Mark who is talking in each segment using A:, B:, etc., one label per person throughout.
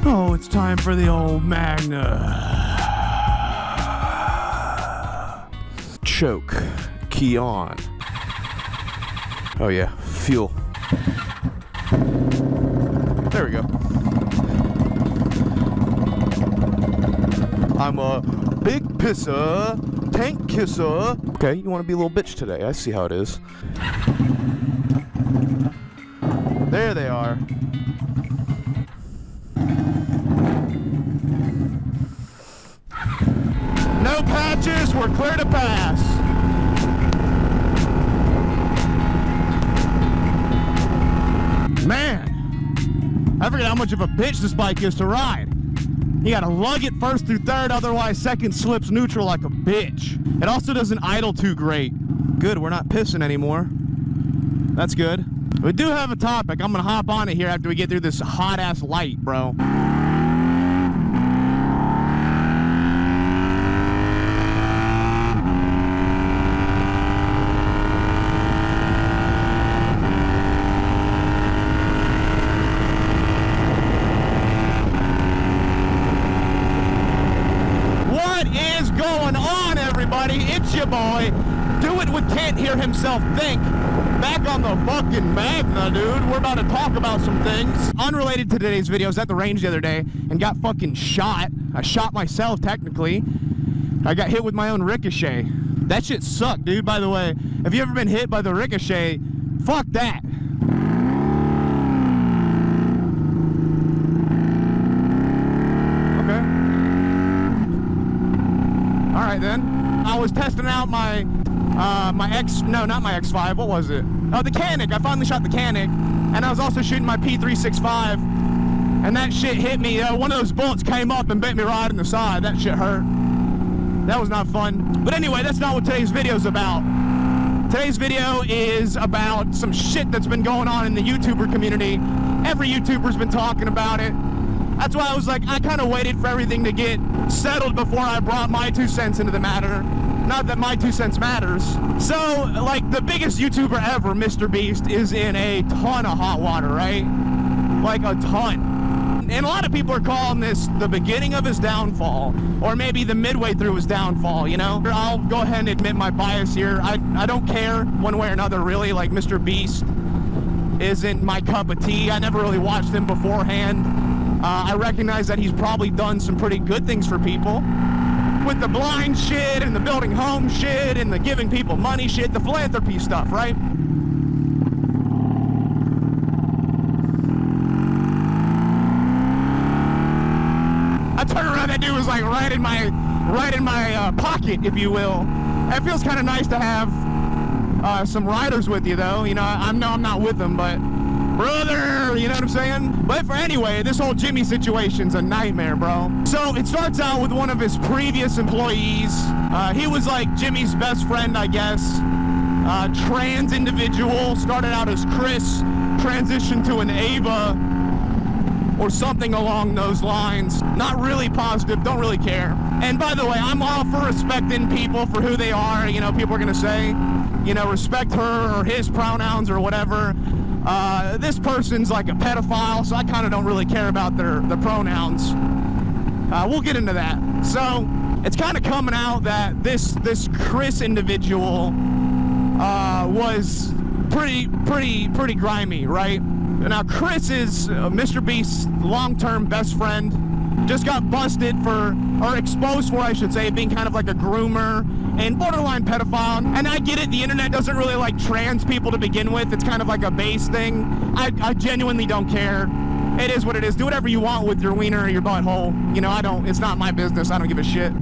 A: Oh, it's time for the old magna. Choke. Key on. Oh yeah, fuel. There we go. I'm a big pisser, tank kisser. Okay, you want to be a little bitch today. I see how it is. There they are. No patches, we're clear to pass. Man, I forget how much of a bitch this bike is to ride. You gotta lug it first through third, otherwise second slips neutral like a bitch. It also doesn't idle too great. Good, we're not pissing anymore. That's good. We do have a topic. I'm gonna hop on it here after we get through this hot ass light, bro. It's your boy, Do It With Can't Hear Himself Think, back on the fucking magna, dude. We're about to talk about some things unrelated to today's video. I was at the range the other day and got fucking shot. I shot myself, technically. I got hit with my own ricochet. That shit sucked, dude. By the way, have you ever been hit by the ricochet? Fuck that. Okay. All right then. I was testing out my not my X5, what was it? Oh, the Canic. I finally shot the Canic, and I was also shooting my P365, and that shit hit me. One of those bullets came up and bit me right in the side. That shit hurt. That was not fun. But anyway, that's not what today's video is about. Today's video is about some shit that's been going on in the YouTuber community. Every YouTuber's been talking about it. That's why I was like, I kind of waited for everything to get settled before I brought my 2 cents into the matter. Not that my 2 cents matters. So, like, the biggest YouTuber ever, MrBeast, is in a ton of hot water, right? Like, a ton. And a lot of people are calling this the beginning of his downfall, or maybe the midway through his downfall, you know? I'll go ahead and admit my bias here. I don't care one way or another, really. Like, MrBeast isn't my cup of tea. I never really watched him beforehand. I recognize that he's probably done some pretty good things for people. With the blind shit, and the building home shit, and the giving people money shit, the philanthropy stuff, right? I turned around, that dude was like right in my pocket, if you will. It feels kind of nice to have some riders with you, though. You know, I know I'm not with them, but brother, you know what I'm saying? But for anyway, this whole Jimmy situation's a nightmare, bro. So it starts out with one of his previous employees. He was like Jimmy's best friend, I guess. Trans individual, started out as Chris, transitioned to an Ava, or something along those lines. Not really positive, don't really care. And by the way, I'm all for respecting people for who they are. You know, people are gonna say, you know, respect her or his pronouns or whatever. This person's like a pedophile, so I kind of don't really care about the pronouns. We'll get into that. So it's kind of coming out that this Chris individual was pretty grimy, right? Now Chris is MrBeast's long-term best friend. Just got busted for, or exposed for, I should say, being kind of like a groomer and borderline pedophile. And I get it, the internet doesn't really like trans people to begin with. It's kind of like a base thing. I genuinely don't care. It is what it is. Do whatever you want with your wiener or your butthole. You know, it's not my business. I don't give a shit.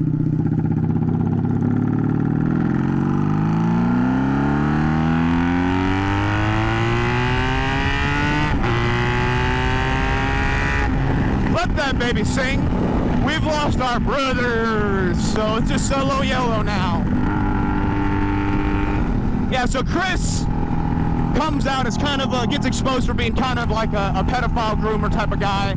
A: Let that baby sing. We've lost our brothers, so it's just solo yellow now. Yeah, so Chris comes out as kind of gets exposed for being kind of like a pedophile groomer type of guy.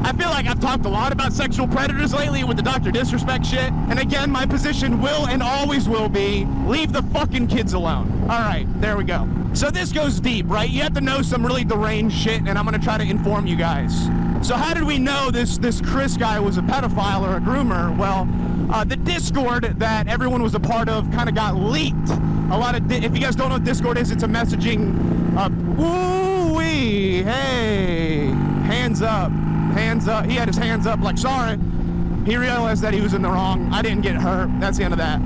A: I feel like I've talked a lot about sexual predators lately with the Dr. Disrespect shit. And again, my position will and always will be, leave the fucking kids alone. All right, there we go. So this goes deep, right? You have to know some really deranged shit, and I'm gonna try to inform you guys. So how did we know this Chris guy was a pedophile or a groomer? Well, the Discord that everyone was a part of kind of got leaked. If you guys don't know what Discord is, it's a messaging, woo-wee, hey, hands up, he had his hands up like, sorry. He realized that he was in the wrong. I didn't get hurt. That's the end of that.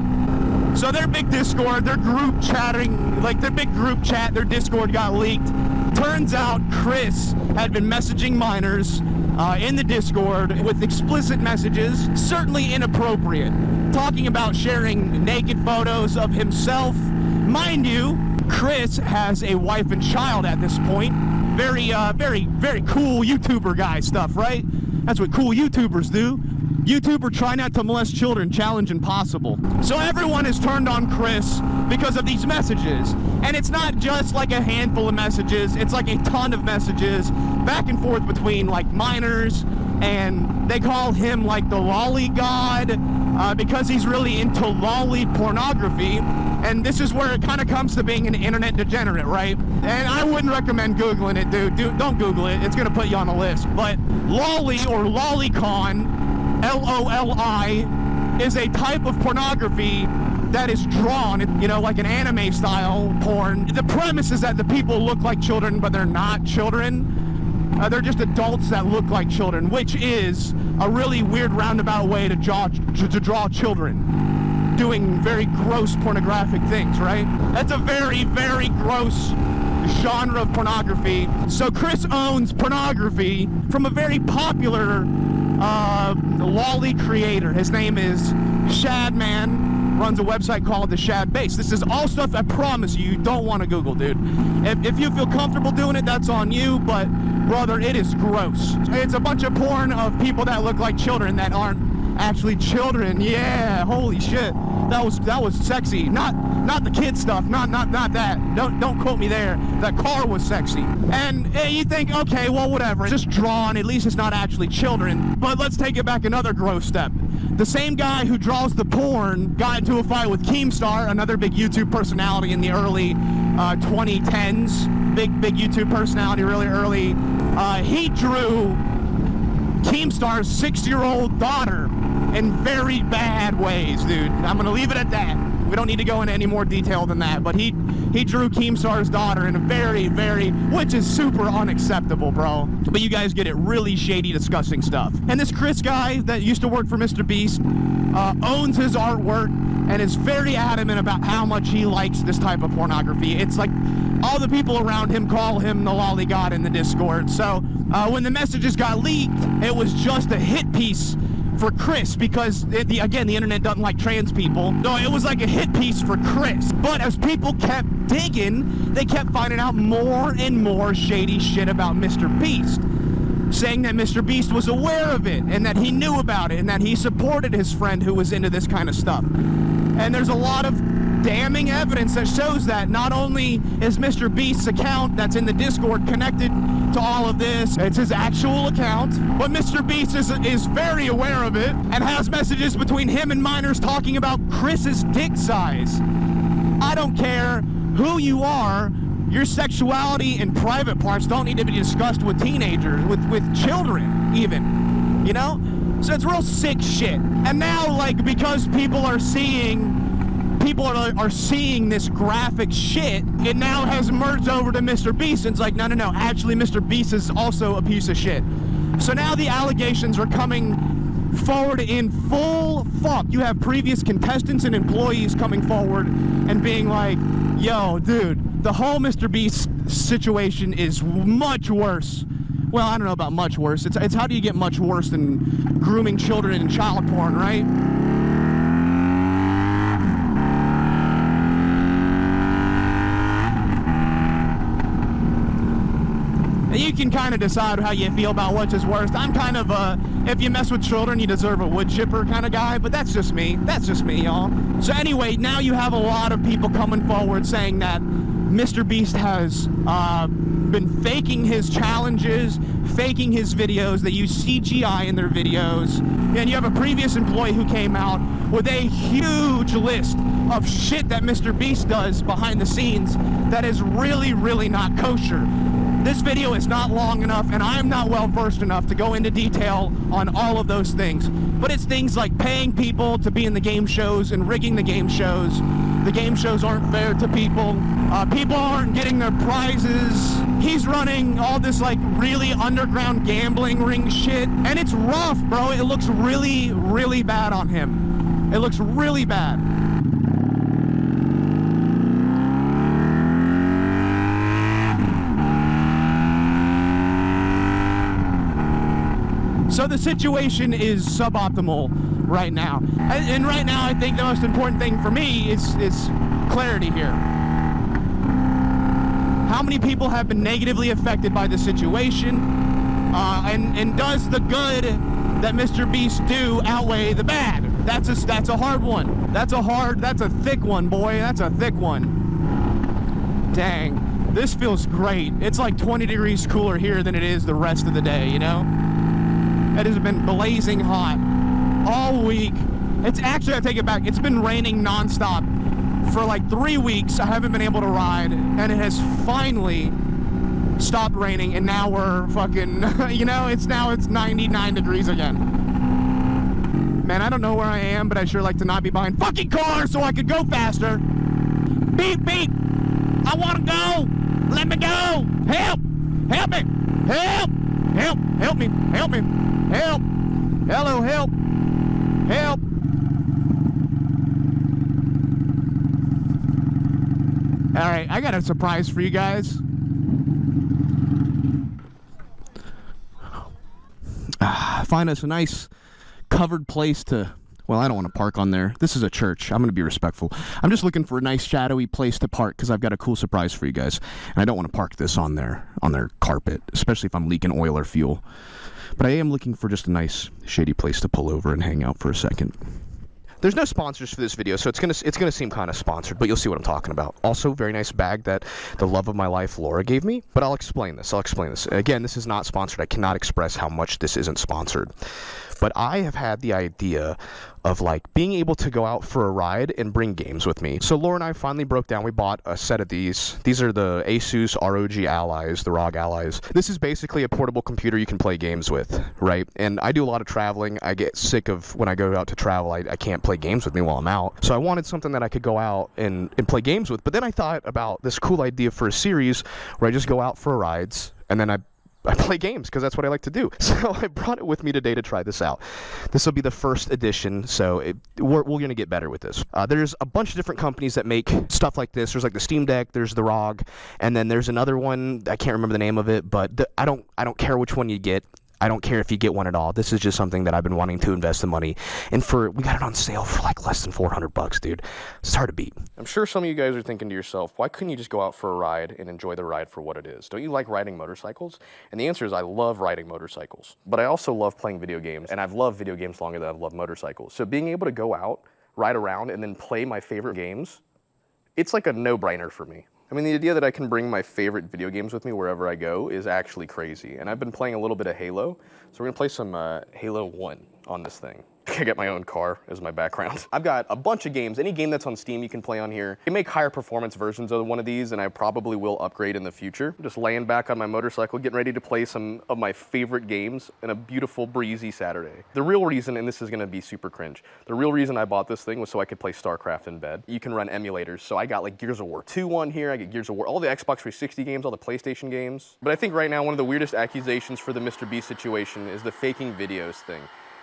A: So their big Discord, their group chatting, like their big group chat, their Discord got leaked. Turns out Chris had been messaging minors in the Discord with explicit messages, certainly inappropriate, talking about sharing naked photos of himself. Mind you, Chris has a wife and child at this point. Very cool YouTuber guy stuff, right? That's what cool YouTubers do. YouTuber try not to molest children, challenge impossible. So everyone is turned on Chris because of these messages. And it's not just like a handful of messages, it's like a ton of messages back and forth between like minors, and they call him like the lolly god because he's really into lolly pornography. And this is where it kind of comes to being an internet degenerate, right? And I wouldn't recommend Googling it, dude. Don't Google it. It's going to put you on a list. But lolly or lolicon, L-O-L-I, is a type of pornography that is drawn, you know, like an anime style porn. The premise is that the people look like children, but they're not children. They're just adults that look like children, which is a really weird roundabout way to draw children doing very gross pornographic things, right? That's a very, very gross genre of pornography. So Chris owns pornography from a very popular lolly creator. His name is Shadman, runs a website called The Shad Base. This is all stuff I promise you don't want to Google, dude. If you feel comfortable doing it, that's on you, but brother, it is gross. It's a bunch of porn of people that look like children that aren't actually children. Yeah, holy shit. That was sexy. Not the kid stuff. Not that. Don't quote me there. That car was sexy. And you think, okay, well, whatever. It's just drawn. At least it's not actually children. But let's take it back another gross step. The same guy who draws the porn got into a fight with Keemstar, another big YouTube personality in the early 2010s. Big YouTube personality, really early. He drew Keemstar's 6-year-old daughter in very bad ways, dude. I'm gonna leave it at that. We don't need to go into any more detail than that, but he drew Keemstar's daughter in a very, which is super unacceptable, bro. But you guys get it, really shady, disgusting stuff. And this Chris guy that used to work for MrBeast owns his artwork and is very adamant about how much he likes this type of pornography. It's like all the people around him call him the lolly god in the Discord. So when the messages got leaked, it was just a hit piece for Chris, because again, the internet doesn't like trans people. So it was like a hit piece for Chris. But as people kept digging, they kept finding out more and more shady shit about MrBeast, saying that MrBeast was aware of it and that he knew about it and that he supported his friend who was into this kind of stuff. And there's a lot of damning evidence that shows that not only is MrBeast's account that's in the Discord connected to all of this, it's his actual account, but MrBeast is very aware of it and has messages between him and minors talking about Chris's dick size. I don't care who you are, your sexuality and private parts don't need to be discussed with teenagers, with children even, you know? So it's real sick shit. And now, like, because people are seeing this graphic shit, it now has merged over to MrBeast, and it's like, no, actually MrBeast is also a piece of shit. So now the allegations are coming forward in full fuck. You have previous contestants and employees coming forward and being like, yo, dude, the whole MrBeast situation is much worse. Well, I don't know about much worse. It's how do you get much worse than grooming children and child porn, right? You can kind of decide how you feel about which is worst. I'm kind of a, if you mess with children, you deserve a wood chipper kind of guy, but that's just me. That's just me, y'all. So anyway, now you have a lot of people coming forward saying that MrBeast has been faking his challenges, faking his videos. They use CGI in their videos. And you have a previous employee who came out with a huge list of shit that MrBeast does behind the scenes that is really, really not kosher. This video is not long enough, and I am not well versed enough to go into detail on all of those things. But it's things like paying people to be in the game shows and rigging the game shows. The game shows aren't fair to people. People aren't getting their prizes. He's running all this like really underground gambling ring shit, and it's rough, bro. It looks really, really bad on him. It looks really bad. So the situation is suboptimal right now. And right now, I think the most important thing for me is clarity here. How many people have been negatively affected by the situation? And does the good that MrBeast do outweigh the bad? That's a hard one. That's a thick one, boy. That's a thick one. Dang, this feels great. It's like 20 degrees cooler here than it is the rest of the day, you know? It has been blazing hot all week. It's actually, I take it back, it's been raining nonstop for like 3 weeks. I haven't been able to ride, and it has finally stopped raining, and now we're fucking, you know, it's 99 degrees again. Man, I don't know where I am, but I sure like to not be behind fucking cars so I could go faster. Beep, beep. I want to go. Let me go. Help. Help me. Help. Help. Help me. Help me. Help. Hello, help. Help. All right, I got a surprise for you guys. Find us a nice covered place to, well, I don't want to park on there. This is a church. I'm going to be respectful. I'm just looking for a nice shadowy place to park because I've got a cool surprise for you guys. And I don't want to park this on their carpet, especially if I'm leaking oil or fuel. But I am looking for just a nice shady place to pull over and hang out for a second. There's no sponsors for this video, so it's gonna seem kind of sponsored, but you'll see what I'm talking about. Also, very nice bag that the love of my life, Laura, gave me. But I'll explain this. Again, this is not sponsored. I cannot express how much this isn't sponsored. But I have had the idea of like being able to go out for a ride and bring games with me. So Laura and I finally broke down. We bought a set of these. These are the Asus ROG Allies, the ROG Allies. This is basically a portable computer you can play games with, right? And I do a lot of traveling. I get sick of when I go out to travel, I can't play games with me while I'm out. So I wanted something that I could go out and play games with. But then I thought about this cool idea for a series where I just go out for rides and then I play games because that's what I like to do. So I brought it with me today to try this out. This will be the first edition, so we're going to get better with this. There's a bunch of different companies that make stuff like this. There's like the Steam Deck, there's the ROG, and then there's another one, I can't remember the name of it, but I don't care which one you get. I don't care if you get one at all. This is just something that I've been wanting to invest the money. And we got it on sale for like less than $400, dude. It's hard to beat. I'm sure some of you guys are thinking to yourself, why couldn't you just go out for a ride and enjoy the ride for what it is? Don't you like riding motorcycles? And the answer is I love riding motorcycles. But I also love playing video games, and I've loved video games longer than I've loved motorcycles. So being able to go out, ride around, and then play my favorite games, it's like a no-brainer for me. I mean, the idea that I can bring my favorite video games with me wherever I go is actually crazy. And I've been playing a little bit of Halo, so we're gonna play some Halo 1 on this thing. I get my own car as my background. I've got a bunch of games. Any game that's on Steam you can play on here. You can make higher performance versions of one of these, and I probably will upgrade in the future. I'm just laying back on my motorcycle, getting ready to play some of my favorite games in a beautiful, breezy Saturday. The real reason, and this is gonna be super cringe, the real reason I bought this thing was so I could play StarCraft in bed. You can run emulators, so I got like Gears of War 2 on here, I get Gears of War, all the Xbox 360 games, all the PlayStation games. But I think right now one of the weirdest accusations for the MrBeast situation is the faking videos thing.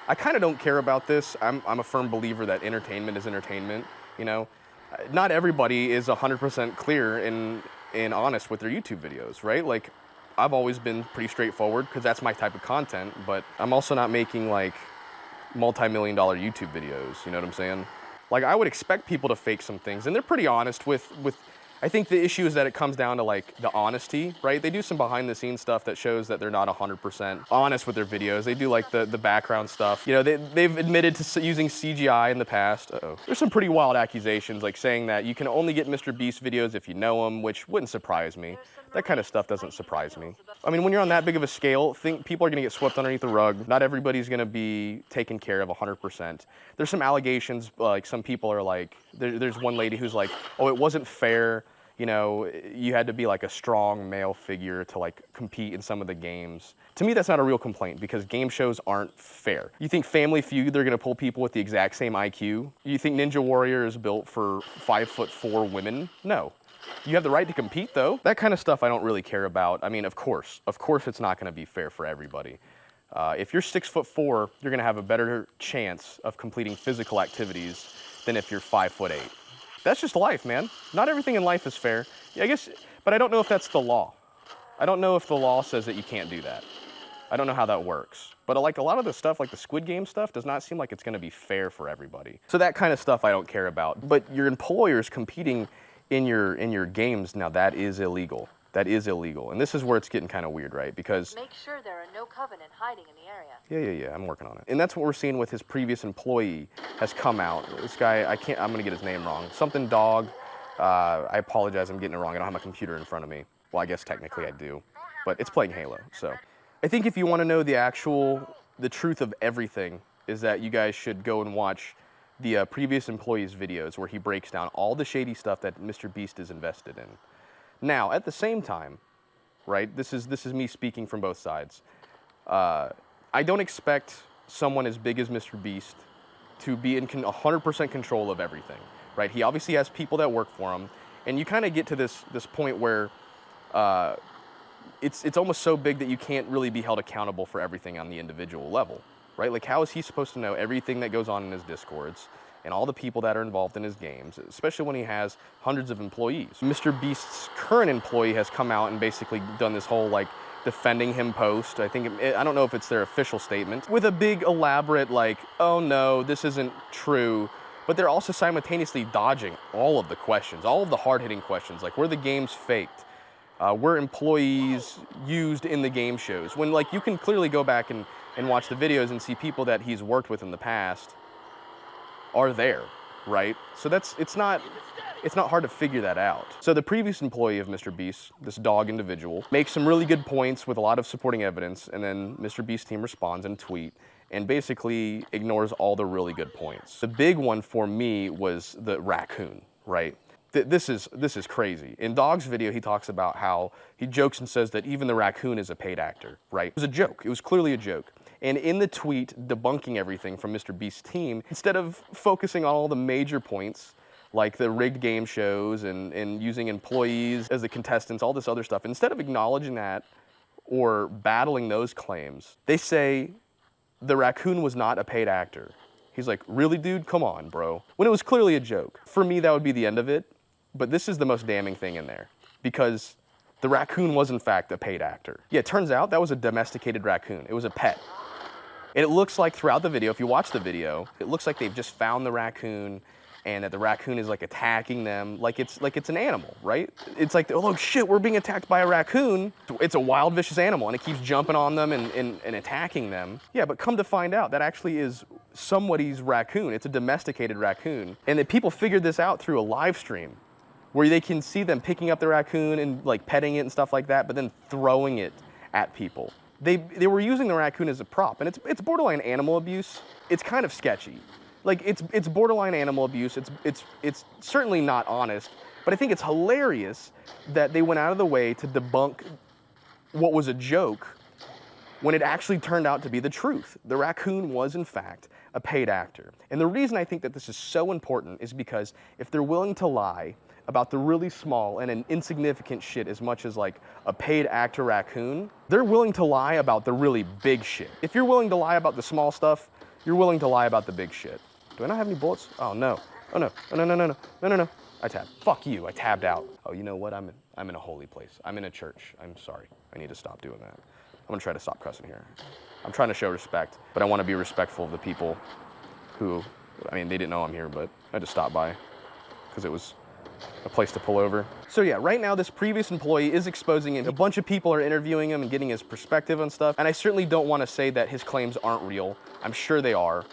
A: I kind of don't care about this. I'm a firm believer that entertainment is entertainment, you know? Not everybody is 100% clear and honest with their YouTube videos, right? Like, I've always been pretty straightforward because that's my type of content, but I'm also not making like multi-million-dollar YouTube videos, you know what I'm saying? Like, I would expect people to fake some things, and they're pretty honest with I think the issue is that it comes down to like the honesty, right? They do some behind the scenes stuff that shows that they're not 100% honest with their videos. They do like the background stuff. You know, they've admitted to using CGI in the past. There's some pretty wild accusations, like saying that you can only get MrBeast videos if you know him, which wouldn't surprise me. That kind of stuff doesn't surprise me. I mean, when you're on that big of a scale, people are gonna get swept underneath the rug. Not everybody's gonna be taken care of 100%. There's some allegations, like some people are like, there's one lady who's like, oh, it wasn't fair.
B: you know, you had to be like a strong male figure to like compete in some of the games. To me, that's not a real complaint because game shows aren't fair. You think Family Feud, they're gonna pull people with the exact same IQ? You think Ninja Warrior is built for 5'4" women? No. You have the right to compete though. That kind of stuff I don't really care about. I mean, of course it's not gonna be fair for everybody. If you're 6'4", you're gonna have a better chance of completing physical activities than if you're 5'8". That's just life, man. Not everything in life is fair. Yeah, I guess, but I don't know if that's the law. I don't know if the law says that you can't do that. I don't know how that works. But like a lot of the stuff, like the Squid Game stuff, does not seem like it's gonna be fair for everybody. So that kind of stuff I don't care about. But your employers competing in your games, now that is illegal. That is illegal. And this is where it's getting kind of weird, right? Because
C: make sure there are no Covenant hiding in the area.
B: Yeah, I'm working on it. And that's what we're seeing with his previous employee has come out. This guy, I'm gonna get his name wrong. Something Dog. I apologize, I'm getting it wrong. I don't have my computer in front of me. Well, I guess technically I do, but it's playing Halo, so. I think if you wanna know the truth of everything is that you guys should go and watch the previous employee's videos where he breaks down all the shady stuff that MrBeast is invested in. Now, at the same time, right, this is me speaking from both sides. I don't expect someone as big as MrBeast to be in 100% control of everything, right? He obviously has people that work for him, and you kind of get to this point where it's almost so big that you can't really be held accountable for everything on the individual level, right? Like, how is he supposed to know everything that goes on in his Discords and all the people that are involved in his games, especially when he has hundreds of employees? MrBeast's current employee has come out and basically done this whole, like, defending him post. I don't know if it's their official statement, with a big elaborate, like, oh no, this isn't true. But they're also simultaneously dodging all of the questions, all of the hard-hitting questions, like, were the games faked? Were employees used in the game shows? When, like, you can clearly go back and watch the videos and see people that he's worked with in the past are there, right? So it's not hard to figure that out. So the previous employee of MrBeast, this Dog individual, makes some really good points with a lot of supporting evidence, and then MrBeast team responds in a tweet and basically ignores all the really good points. The big one for me was the raccoon, right? This is crazy. In Dog's video, he talks about how he jokes and says that even the raccoon is a paid actor, right? It was a joke. It was clearly a joke. And in the tweet debunking everything from MrBeast's team, instead of focusing on all the major points, like the rigged game shows and using employees as the contestants, all this other stuff, instead of acknowledging that or battling those claims, they say the raccoon was not a paid actor. He's like, really, dude? Come on, bro. When it was clearly a joke. For me, that would be the end of it. But this is the most damning thing in there, because the raccoon was in fact a paid actor. Yeah, it turns out that was a domesticated raccoon. It was a pet. And it looks like throughout the video, if you watch the video, it looks like they've just found the raccoon and that the raccoon is like attacking them like it's an animal, right? It's like, oh shit, we're being attacked by a raccoon. It's a wild, vicious animal and it keeps jumping on them and attacking them. Yeah, but come to find out, that actually is somebody's raccoon. It's a domesticated raccoon. And that people figured this out through a live stream, where they can see them picking up the raccoon and like petting it and stuff like that, but then throwing it at people. They were using the raccoon as a prop, and it's borderline animal abuse. It's kind of sketchy. Like, it's borderline animal abuse. It's certainly not honest, but I think it's hilarious that they went out of the way to debunk what was a joke when it actually turned out to be the truth. The raccoon was in fact a paid actor. And the reason I think that this is so important is because if they're willing to lie about the really small and an insignificant shit as much as like a paid actor raccoon, they're willing to lie about the really big shit. If you're willing to lie about the small stuff, you're willing to lie about the big shit. Do I not have any bullets? Oh no. Oh no. Oh no, no, no, no, no, no, no. I tabbed. Fuck you, I tabbed out. Oh, you know what? I'm in a holy place. I'm in a church. I'm sorry. I need to stop doing that. I'm gonna try to stop cussing here. I'm trying to show respect, but I wanna be respectful of the people who, I mean, they didn't know I'm here, but I had to stop by because it was a place to pull over. So yeah, right now this previous employee is exposing him. A bunch of people are interviewing him and getting his perspective on stuff. And I certainly don't want to say that his claims aren't real. I'm sure they are.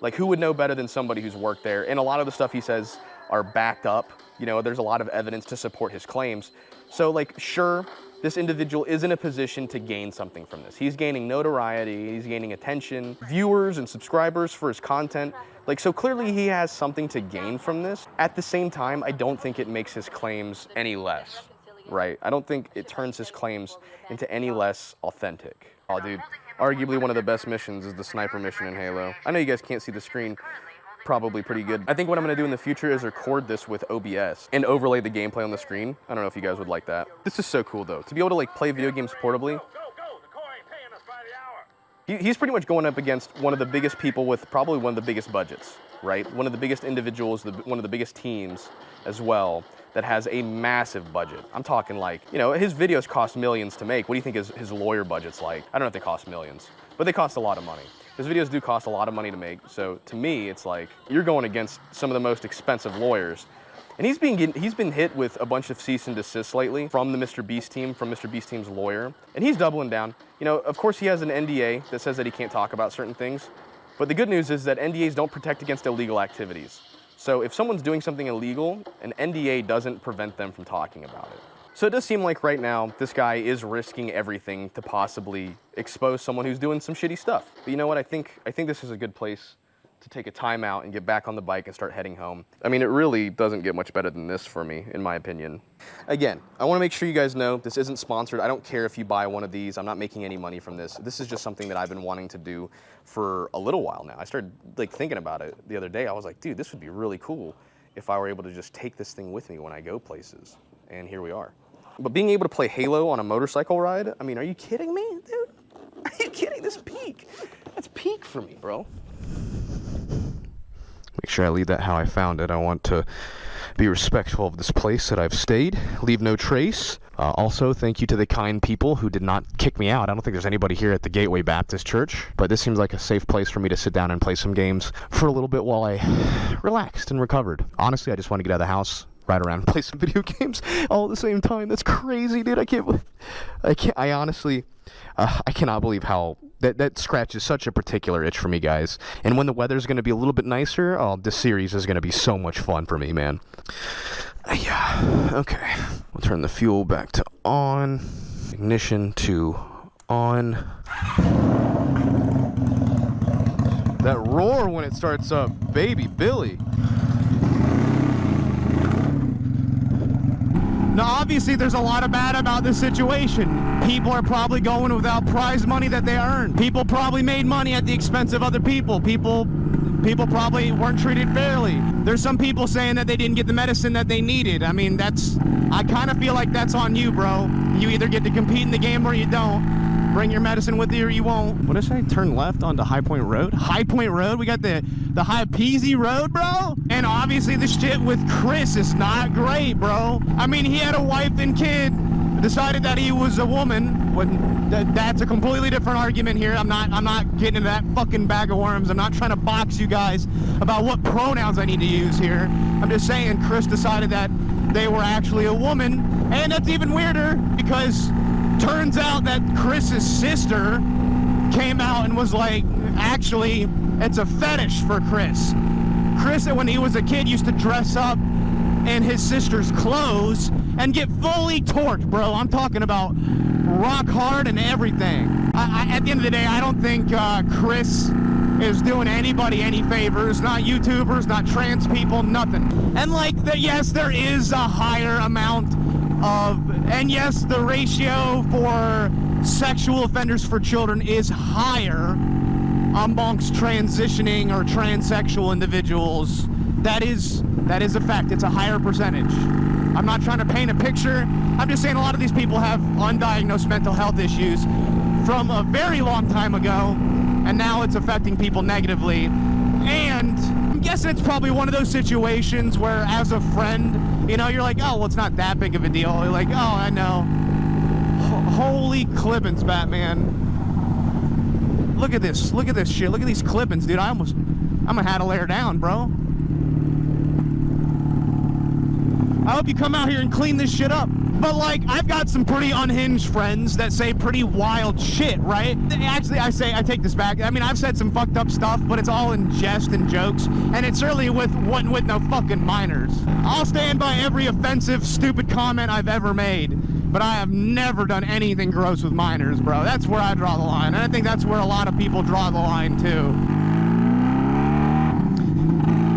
B: Like, who would know better than somebody who's worked there? And a lot of the stuff he says are backed up. You know, there's a lot of evidence to support his claims. So like, sure, this individual is in a position to gain something from this. He's gaining notoriety, he's gaining attention, viewers and subscribers for his content. Like, so clearly he has something to gain from this. At the same time, I don't think it makes his claims any less, right? I don't think it turns his claims into any less authentic. Oh, dude, arguably one of the best missions is the sniper mission in Halo. I know you guys can't see the screen, probably pretty good. I think what I'm gonna do in the future is record this with OBS and overlay the gameplay on the screen. I don't know if you guys would like that. This is so cool though, to be able to like play video games portably. He's pretty much going up against one of the biggest people with probably one of the biggest budgets, right? One of the biggest individuals, one of the biggest teams as well, that has a massive budget. I'm talking like, you know, his videos cost millions to make. What do you think his lawyer budget's like? I don't know if they cost millions, but they cost a lot of money. His videos do cost a lot of money to make. So to me, it's like, you're going against some of the most expensive lawyers. And he's been hit with a bunch of cease and desist lately from the MrBeast team, from MrBeast team's lawyer. And he's doubling down. You know, of course he has an NDA that says that he can't talk about certain things. But the good news is that NDAs don't protect against illegal activities. So if someone's doing something illegal, an NDA doesn't prevent them from talking about it. So it does seem like right now, this guy is risking everything to possibly expose someone who's doing some shitty stuff. But you know what, I think this is a good place to take a time out and get back on the bike and start heading home. I mean, it really doesn't get much better than this for me, in my opinion. Again, I wanna make sure you guys know this isn't sponsored. I don't care if you buy one of these. I'm not making any money from this. This is just something that I've been wanting to do for a little while now. I started like thinking about it the other day. I was like, dude, this would be really cool if I were able to just take this thing with me when I go places. And here we are. But being able to play Halo on a motorcycle ride, I mean, are you kidding me, dude? Are you kidding? This peak. That's peak for me, bro. Make sure I leave that how I found it. I want to be respectful of this place that I've stayed. Leave no trace. Also, thank you to the kind people who did not kick me out. I don't think there's anybody here at the Gateway Baptist Church, but this seems like a safe place for me to sit down and play some games for a little bit while I relaxed and recovered. Honestly, I just want to get out of the house, ride around and play some video games all at the same time. That's crazy, dude. I honestly, I cannot believe how that scratches such a particular itch for me, guys. And when the weather's going to be a little bit nicer, oh, this series is going to be so much fun for me, man. Yeah, okay. We'll turn the fuel back to on. Ignition to on. That roar when it starts up, baby Billy.
A: Now, obviously, there's a lot of bad about this situation. People are probably going without prize money that they earned. People probably made money at the expense of other people. People probably weren't treated fairly. There's some people saying that they didn't get the medicine that they needed. I mean, I kind of feel like that's on you, bro. You either get to compete in the game or you don't. Bring your medicine with you or you won't. What did I say? Turn left onto High Point Road? High Point Road? We got the High Peasy Road, bro? And obviously the shit with Chris is not great, bro. I mean, he had a wife and kid, decided that he was a woman. That's a completely different argument here. I'm not getting into that fucking bag of worms. I'm not trying to box you guys about what pronouns I need to use here. I'm just saying Chris decided that they were actually a woman. And that's even weirder because turns out that Chris's sister came out and was like, actually, it's a fetish for Chris. Chris, when he was a kid, used to dress up in his sister's clothes and get fully torqued, bro. I'm talking about rock hard and everything. At the end of the day, I don't think Chris is doing anybody any favors, not YouTubers, not trans people, nothing. And like, yes, there is a higher amount and yes, the ratio for sexual offenders for children is higher amongst transitioning or transsexual individuals. That is a fact. It's a higher percentage. I'm not trying to paint a picture. I'm just saying a lot of these people have undiagnosed mental health issues from a very long time ago, and now it's affecting people negatively. And I'm guessing it's probably one of those situations where, as a friend, you know, you're like, oh, well, it's not that big of a deal. You're like, oh, I know. Holy clippings, Batman. Look at this. Look at this shit. Look at these clippings, dude. I'm gonna have to lay her down, bro. I hope you come out here and clean this shit up. But like, I've got some pretty unhinged friends that say pretty wild shit, right? Actually, I take this back. I mean, I've said some fucked up stuff, but it's all in jest and jokes, and it's certainly with no fucking minors. I'll stand by every offensive, stupid comment I've ever made, but I have never done anything gross with minors, bro. That's where I draw the line, and I think that's where a lot of people draw the line too.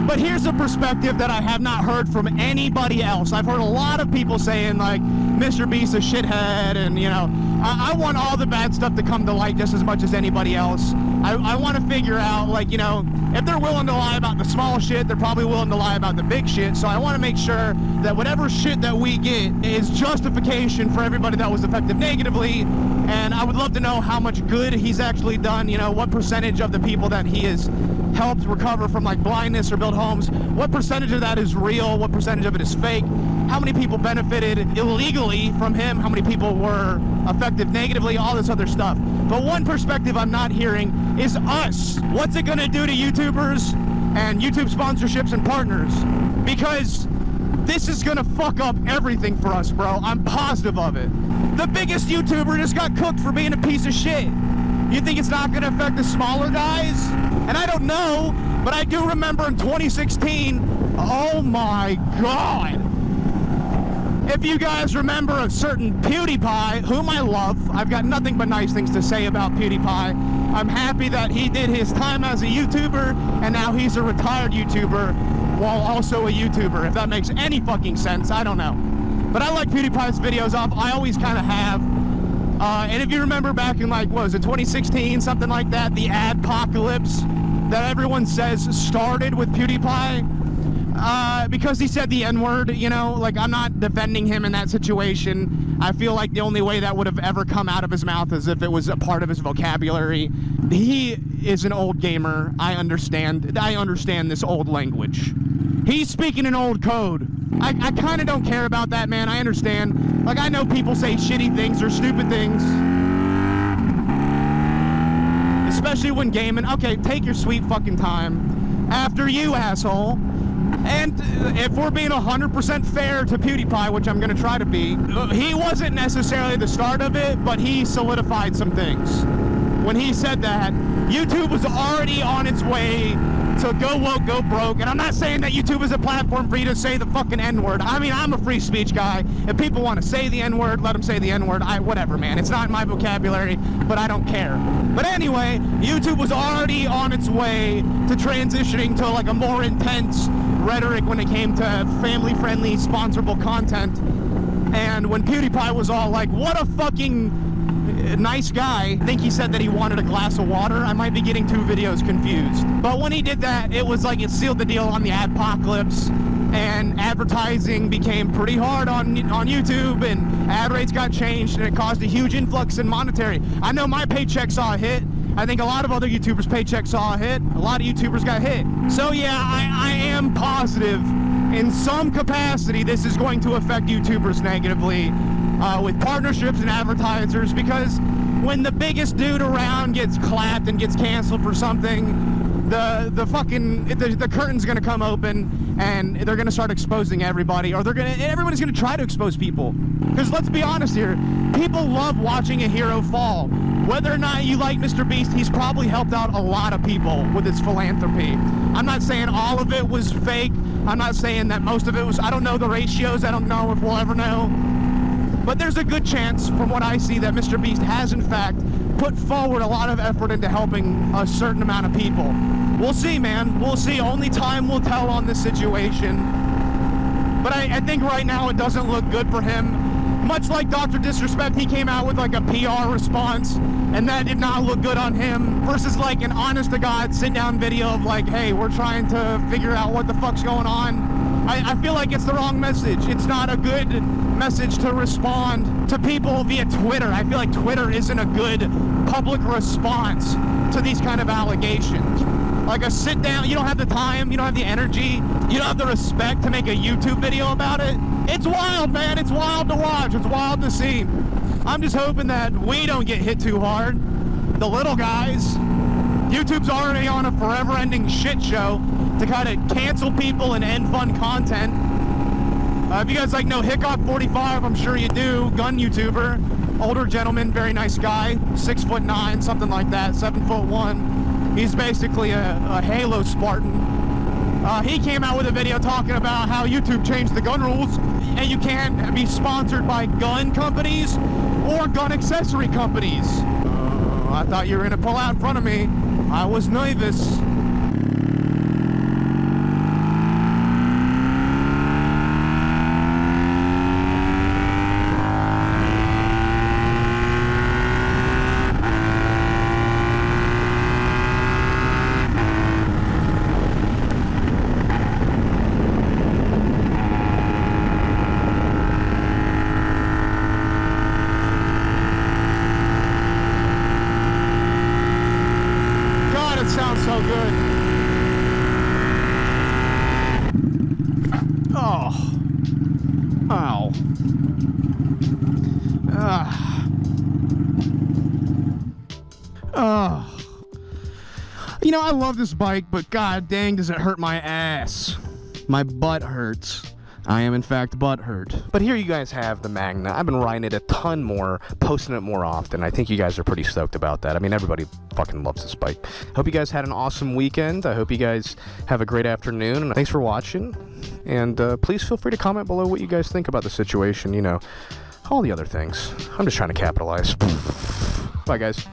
A: But here's a perspective that I have not heard from anybody else. I've heard a lot of people saying, like, MrBeast a shithead, and, you know, I want all the bad stuff to come to light just as much as anybody else. I want to figure out, like, you know, if they're willing to lie about the small shit, they're probably willing to lie about the big shit. So I want to make sure that whatever shit that we get is justification for everybody that was affected negatively. And I would love to know how much good he's actually done, you know, what percentage of the people that he has helped recover from, like, blindness or build homes, what percentage of that is real, what percentage of it is fake, how many people benefited illegally from him, how many people were affected negatively, all this other stuff. But one perspective I'm not hearing is us. What's it gonna do to YouTubers and YouTube sponsorships and partners? Because this is gonna fuck up everything for us, bro. I'm positive of it. The biggest YouTuber just got cooked for being a piece of shit. You think it's not gonna affect the smaller guys? And I don't know, but I do remember in 2016, oh my God. If you guys remember a certain PewDiePie, whom I love, I've got nothing but nice things to say about PewDiePie. I'm happy that he did his time as a YouTuber, and now he's a retired YouTuber while also a YouTuber. If that makes any fucking sense, I don't know. But I like PewDiePie's videos up. I always kind of have. And if you remember back in, like, what was it, 2016, something like that, the adpocalypse that everyone says started with PewDiePie, because he said the N-word, you know, like, I'm not defending him in that situation. I feel like the only way that would have ever come out of his mouth is if it was a part of his vocabulary. He is an old gamer. I understand this old language. He's speaking an old code. I kind of don't care about that, man. I understand. Like, I know people say shitty things or stupid things. Especially when gaming. Okay, take your sweet fucking time. After you, asshole. And if we're being 100% fair to PewDiePie, which I'm going to try to be, he wasn't necessarily the start of it, but he solidified some things. When he said that, YouTube was already on its way to go woke, go broke. And I'm not saying that YouTube is a platform for you to say the fucking N-word. I mean, I'm a free speech guy. If people want to say the N-word, let them say the N-word. Whatever, man. It's not in my vocabulary, but I don't care. But anyway, YouTube was already on its way to transitioning to, like, a more intense rhetoric when it came to family-friendly, sponsorable content. And when PewDiePie was all like, what a fucking nice guy, I think he said that he wanted a glass of water. I might be getting two videos confused. But when he did that, it was like it sealed the deal on the adpocalypse, and advertising became pretty hard on YouTube, and ad rates got changed, and it caused a huge influx in monetary. I know my paycheck saw a hit. I think a lot of other YouTubers' paychecks saw a hit. A lot of YouTubers got hit. So yeah, I am positive in some capacity this is going to affect YouTubers negatively with partnerships and advertisers, because when the biggest dude around gets clapped and gets canceled for something, the curtain's gonna come open and they're gonna start exposing everybody, or everybody's gonna try to expose people. Because let's be honest here, people love watching a hero fall. Whether or not you like MrBeast, he's probably helped out a lot of people with his philanthropy. I'm not saying all of it was fake. I'm not saying that most of it was. I don't know the ratios. I don't know if we'll ever know. But there's a good chance, from what I see, that MrBeast has, in fact, put forward a lot of effort into helping a certain amount of people. We'll see, man. We'll see. Only time will tell on this situation. But I think right now it doesn't look good for him. Much like Dr. Disrespect, he came out with like a PR response, and that did not look good on him, versus like an honest-to-God sit-down video of like, hey, we're trying to figure out what the fuck's going on. I feel like it's the wrong message. It's not a good message to respond to people via Twitter. I feel like Twitter isn't a good public response to these kind of allegations. Like a sit down, you don't have the time, you don't have the energy, you don't have the respect to make a YouTube video about it. It's wild, man. It's wild to watch. It's wild to see. I'm just hoping that we don't get hit too hard. The little guys. YouTube's already on a forever-ending shit show to kind of cancel people and end fun content. If you guys like know Hickok 45, I'm sure you do. Gun YouTuber, older gentleman, very nice guy, 6'9", something like that, 7'1". He's basically a Halo Spartan. He came out with a video talking about how YouTube changed the gun rules, and you can't be sponsored by gun companies or gun accessory companies. I thought you were gonna pull out in front of me. I was nervous. Sounds so good. Oh. Ow. You know, I love this bike, but god dang does it hurt my ass. My butt hurts. I am in fact butt hurt. But here you guys have the Magna. I've been riding it a ton more, posting it more often. I think you guys are pretty stoked about that. I mean, everybody fucking loves this bike. Hope you guys had an awesome weekend. I hope you guys have a great afternoon. Thanks for watching. And please feel free to comment below what you guys think about the situation. You know, all the other things. I'm just trying to capitalize. Bye, guys.